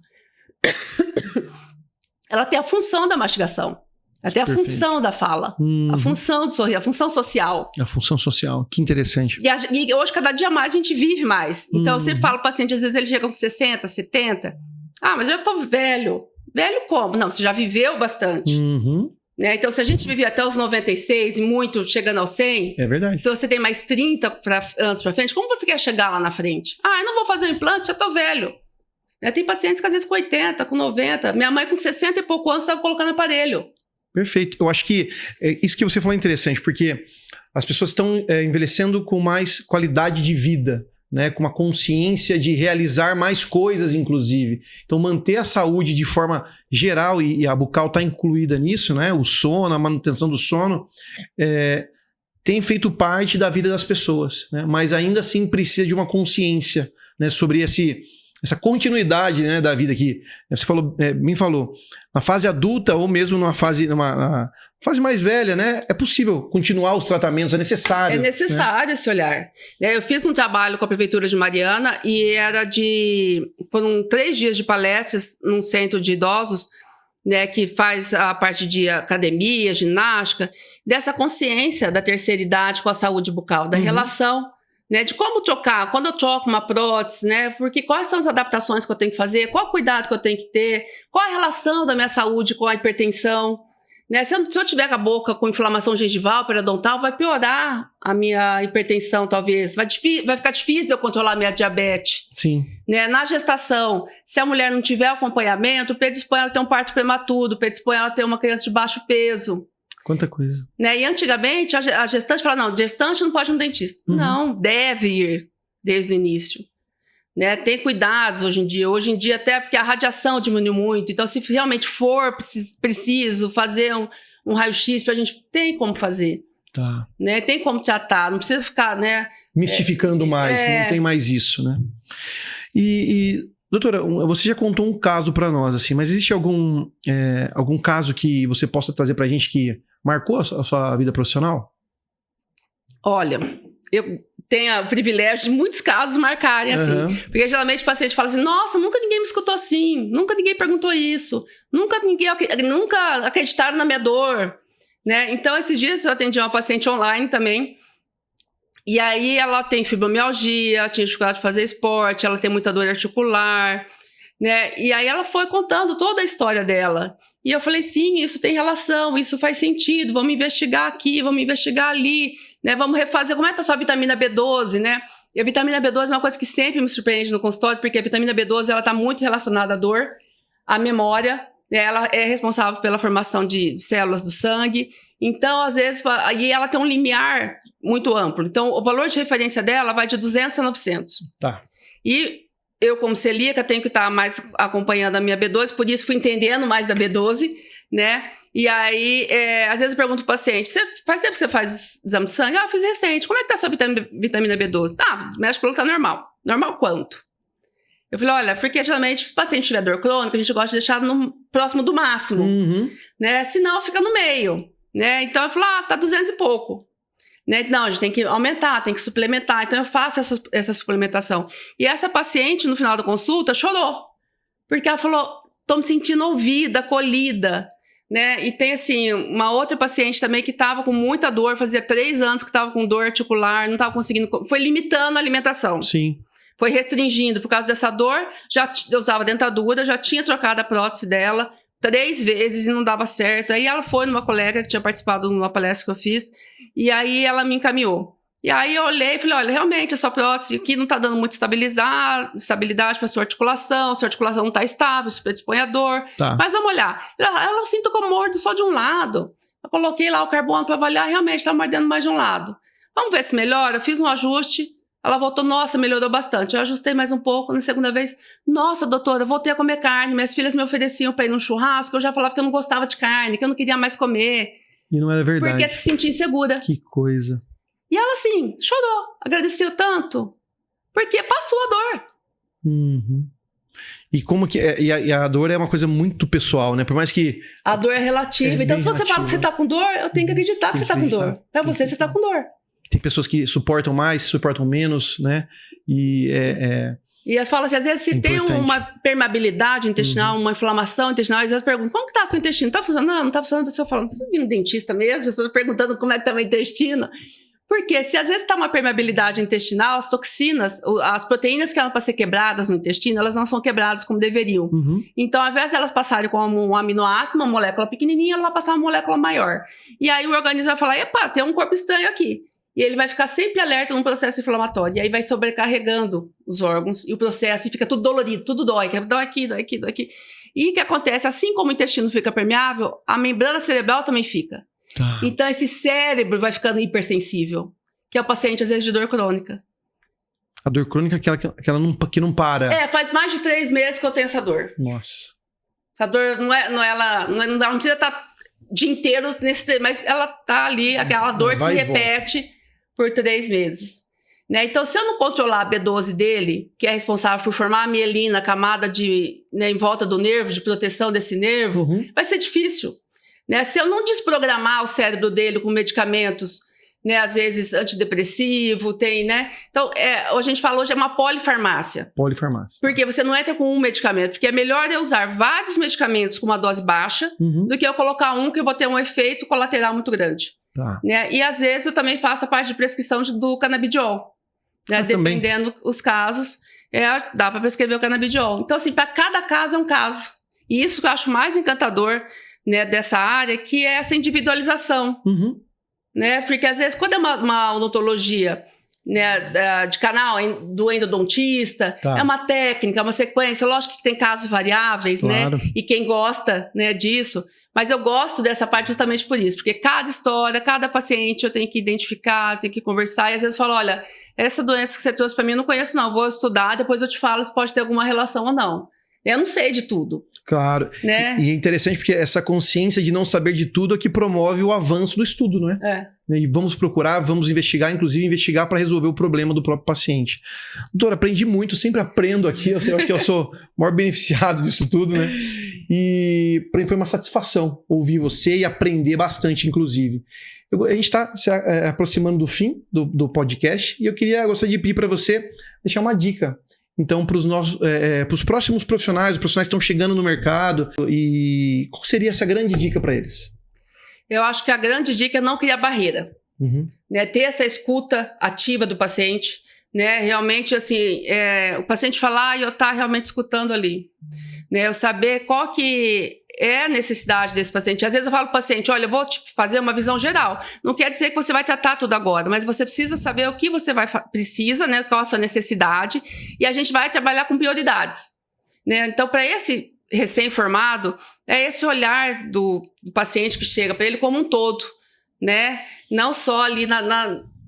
Ela tem a função da mastigação. Ela tem a função da fala, a função do sorriso, a função social. A função social, que interessante. E hoje, cada dia mais, a gente vive mais. Então, eu sempre falo para o paciente, às vezes ele chega com 60, 70. Ah, mas eu já tô velho. Velho como? Não, você já viveu bastante. Né? Então, se a gente vivia até os 96 e muito chegando aos 100... É verdade. Se você tem mais 30 anos para frente, como você quer chegar lá na frente? Ah, eu não vou fazer um implante, já tô velho. Né? Tem pacientes que às vezes com 80, com 90. Minha mãe com 60 e pouco anos estava colocando aparelho. Perfeito. Eu acho que isso que você falou é interessante, porque as pessoas estão envelhecendo com mais qualidade de vida, né? Com uma consciência de realizar mais coisas, inclusive. Então, manter a saúde de forma geral, e a bucal está incluída nisso, né? O sono, a manutenção do sono, tem feito parte da vida das pessoas, né? Mas ainda assim precisa de uma consciência, né? Sobre essa continuidade, né, da vida que você falou, me falou, na fase adulta ou mesmo numa fase mais velha, né, é possível continuar os tratamentos, é necessário. É necessário, né? Esse olhar. Eu fiz um trabalho com a Prefeitura de Mariana e foram 3 dias de palestras num centro de idosos, né, que faz a parte de academia, ginástica, dessa consciência da terceira idade com a saúde bucal, da relação, né, de como trocar, quando eu troco uma prótese, né, porque quais são as adaptações que eu tenho que fazer, qual o cuidado que eu tenho que ter, qual a relação da minha saúde com a hipertensão, né, se eu tiver com a boca com inflamação gengival, periodontal, vai piorar a minha hipertensão talvez, vai ficar difícil de eu controlar a minha diabetes. Sim. Né, na gestação, se a mulher não tiver acompanhamento, predispõe ela a ter um parto prematuro, predispõe ela a ter uma criança de baixo peso. Quanta coisa. Né? E antigamente a gestante falava, não, gestante não pode ir no dentista. Não, deve ir desde o início. Né? Tem cuidados hoje em dia. Hoje em dia até porque a radiação diminuiu muito. Então se realmente for preciso fazer um raio-x, a gente tem como fazer. Tá. Né? Tem como tratar, não precisa ficar... né, mistificando mais, não tem mais isso, né? E doutora, você já contou um caso para nós, assim, mas existe algum caso que você possa trazer para a gente que marcou a sua vida profissional? Olha, eu tenho o privilégio de muitos casos marcarem assim, porque geralmente o paciente fala assim, nossa, nunca ninguém me escutou assim, nunca ninguém perguntou isso, nunca acreditaram na minha dor, né? Então, esses dias eu atendi uma paciente online também, e aí ela tem fibromialgia, ela tinha dificuldade de fazer esporte, ela tem muita dor articular, né? E aí ela foi contando toda a história dela. E eu falei, sim, isso tem relação, isso faz sentido, vamos investigar aqui, vamos investigar ali, né? Vamos refazer, como é que tá a sua vitamina B12, né? E a vitamina B12 é uma coisa que sempre me surpreende no consultório, porque a vitamina B12 ela tá muito relacionada à dor, à memória, né? Ela é responsável pela formação de células do sangue. Então, às vezes, e ela tem um limiar muito amplo. Então, o valor de referência dela vai de 200 a 900. Tá. E eu, como celíaca, tenho que estar mais acompanhando a minha B12, por isso fui entendendo mais da B12, né? E aí, às vezes eu pergunto pro paciente, faz tempo que você faz exame de sangue? Ah, eu fiz recente. Como é que tá a sua vitamina B12? Ah, o médico falou que tá normal. Normal quanto? Eu falei, olha, porque geralmente se o paciente tiver dor crônica, a gente gosta de deixar próximo do máximo, né? Senão fica no meio, né? Então eu falei, tá 200 e pouco. Né? Não, a gente tem que aumentar, tem que suplementar. Então eu faço essa suplementação. E essa paciente, no final da consulta, chorou. Porque ela falou, tô me sentindo ouvida, acolhida. né? E tem, assim, uma outra paciente também que estava com muita dor, fazia 3 anos que estava com dor articular, não estava conseguindo, foi limitando a alimentação. Sim. Foi restringindo por causa dessa dor, já usava dentadura, já tinha trocado a prótese dela 3 vezes e não dava certo. Aí ela foi numa colega que tinha participado de uma palestra que eu fiz, e aí ela me encaminhou. E aí eu olhei e falei, olha, realmente essa prótese aqui não está dando muita estabilidade para sua articulação não está estável, se predispõe à dor. Tá. Mas vamos olhar. Eu sinto que eu mordo só de um lado. Eu coloquei lá o carbono para avaliar, realmente está mordendo mais de um lado. Vamos ver se melhora. Eu fiz um ajuste, ela voltou, nossa, melhorou bastante. Eu ajustei mais um pouco, na segunda vez, nossa, doutora, eu voltei a comer carne, minhas filhas me ofereciam para ir num churrasco, eu já falava que eu não gostava de carne, que eu não queria mais comer. E não era verdade. Porque se sentia insegura. Que coisa. E ela, assim, chorou, agradeceu tanto, porque passou a dor. Uhum. E como que é, e a dor é uma coisa muito pessoal, né? Por mais que... A dor é relativa. Então, se você fala que você tá com dor, eu tenho que acreditar que você tá com dor. Pra você tá com dor. Tem pessoas que suportam mais, suportam menos, né? E eu falo assim, às vezes se tem uma permeabilidade intestinal, uma inflamação intestinal, às vezes eu pergunto, como que tá o seu intestino? Tá funcionando? Não tá funcionando? A pessoa fala, você viu no dentista mesmo? A pessoa perguntando como é que tá meu intestino. Porque se às vezes está uma permeabilidade intestinal, as toxinas, as proteínas que eram para ser quebradas no intestino, elas não são quebradas como deveriam. Uhum. Então, ao invés de elas passarem como um aminoácido, uma molécula pequenininha, ela vai passar uma molécula maior. E aí o organismo vai falar, epa, tem um corpo estranho aqui. E ele vai ficar sempre alerta num processo inflamatório. E aí vai sobrecarregando os órgãos e o processo e fica tudo dolorido, tudo dói. Dói aqui, dói aqui, dói aqui. E o que acontece? Assim como o intestino fica permeável, a membrana cerebral também fica. Tá. Então, esse cérebro vai ficando hipersensível, que é o paciente, às vezes, de dor crônica. A dor crônica é que não para. Faz mais de 3 meses que eu tenho essa dor. Nossa. Essa dor não precisa estar o dia inteiro nesse, mas ela tá ali, aquela dor se repete por 3 meses. Né? Então, se eu não controlar a B12 dele, que é responsável por formar a mielina, a camada em volta do nervo, de proteção desse nervo, vai ser difícil. Né? Se eu não desprogramar o cérebro dele com medicamentos, né, às vezes antidepressivo, tem, né? Então, a gente fala hoje é uma polifarmácia. Polifarmácia. Porque você não entra com um medicamento, porque é melhor eu usar vários medicamentos com uma dose baixa do que eu colocar um que eu vou ter um efeito colateral muito grande. Tá. Né? E às vezes eu também faço a parte de prescrição do canabidiol. Né? Dependendo dos casos, dá para prescrever o canabidiol. Então, assim, para cada caso é um caso. E isso que eu acho mais encantador, né, dessa área, que é essa individualização. Né? Porque às vezes quando é uma odontologia, né, de canal do endodontista, é uma técnica, é uma sequência, lógico que tem casos variáveis, claro, né? E quem gosta, né, disso, mas eu gosto dessa parte justamente por isso, porque cada história, cada paciente eu tenho que identificar, eu tenho que conversar, e às vezes eu falo, olha, essa doença que você trouxe para mim eu não conheço não, vou estudar, depois eu te falo se pode ter alguma relação ou não. Eu não sei de tudo. Claro. Né? E é interessante porque essa consciência de não saber de tudo é que promove o avanço do estudo, não é? E vamos procurar, vamos investigar, inclusive investigar para resolver o problema do próprio paciente. Doutora, aprendi muito, sempre aprendo aqui, eu acho que eu sou o maior beneficiado disso tudo, né? E para mim foi uma satisfação ouvir você e aprender bastante, inclusive. A gente está se aproximando do fim do podcast e eu gostaria de pedir para você deixar uma dica. Então, para os próximos profissionais, os profissionais que estão chegando no mercado, e qual seria essa grande dica para eles? Eu acho que a grande dica é não criar barreira. Né? Ter essa escuta ativa do paciente, né? Realmente, assim, o paciente falar e eu estar realmente escutando ali. Né? Eu saber qual que é a necessidade desse paciente. Às vezes eu falo para o paciente, olha, eu vou te fazer uma visão geral. Não quer dizer que você vai tratar tudo agora, mas você precisa saber o que você precisa, né? Qual a sua necessidade, e a gente vai trabalhar com prioridades. Né? Então, para esse recém-formado, é esse olhar do paciente que chega para ele como um todo, né? Não só ali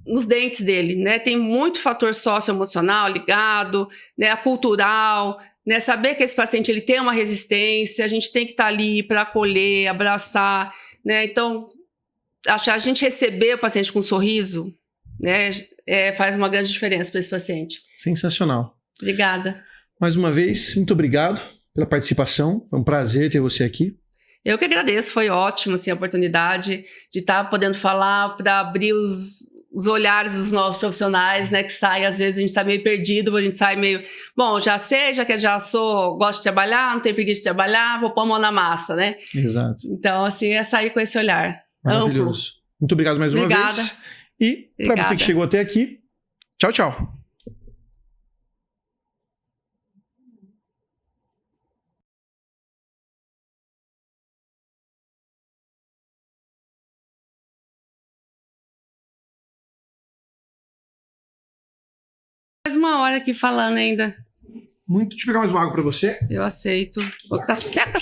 nos dentes dele, né? Tem muito fator socioemocional ligado, né? Cultural, né? Saber que esse paciente ele tem uma resistência, a gente tem que estar ali para acolher, abraçar, né? Então, a gente receber o paciente com um sorriso, né? Faz uma grande diferença para esse paciente. Sensacional. Obrigada. Mais uma vez, muito obrigado pela participação. Foi um prazer ter você aqui. Eu que agradeço, foi ótimo assim, a oportunidade de estar podendo falar para abrir os olhares dos nossos profissionais, né, que saem, às vezes a gente está meio perdido, a gente sai meio, bom, já sei, gosto de trabalhar, não tenho preguiça de trabalhar, vou pôr a mão na massa, né? Exato. Então, assim, é sair com esse olhar Maravilhoso. amplo. Muito obrigado mais uma vez. E para você que chegou até aqui, tchau, tchau. Mais uma hora aqui falando ainda. Muito. Deixa eu pegar mais uma água para você. Eu aceito. Vou tá seca.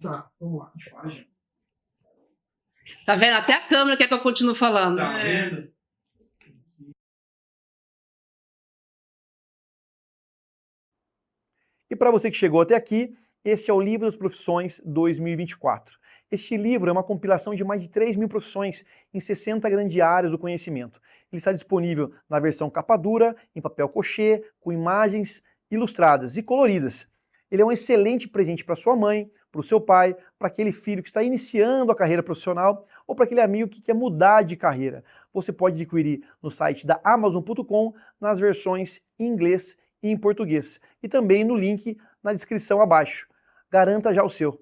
Tá, vamos lá. Deixa eu falar, gente. Tá vendo? Até a câmera quer que eu continue falando. Tá vendo? E para você que chegou até aqui, esse é o Livro das Profissões 2024. Este livro é uma compilação de mais de 3.000 profissões em 60 grandes áreas do conhecimento. Ele está disponível na versão capa dura, em papel cochê, com imagens ilustradas e coloridas. Ele é um excelente presente para sua mãe, para o seu pai, para aquele filho que está iniciando a carreira profissional ou para aquele amigo que quer mudar de carreira. Você pode adquirir no site da Amazon.com nas versões em inglês e em português. E também no link na descrição abaixo. Garanta já o seu.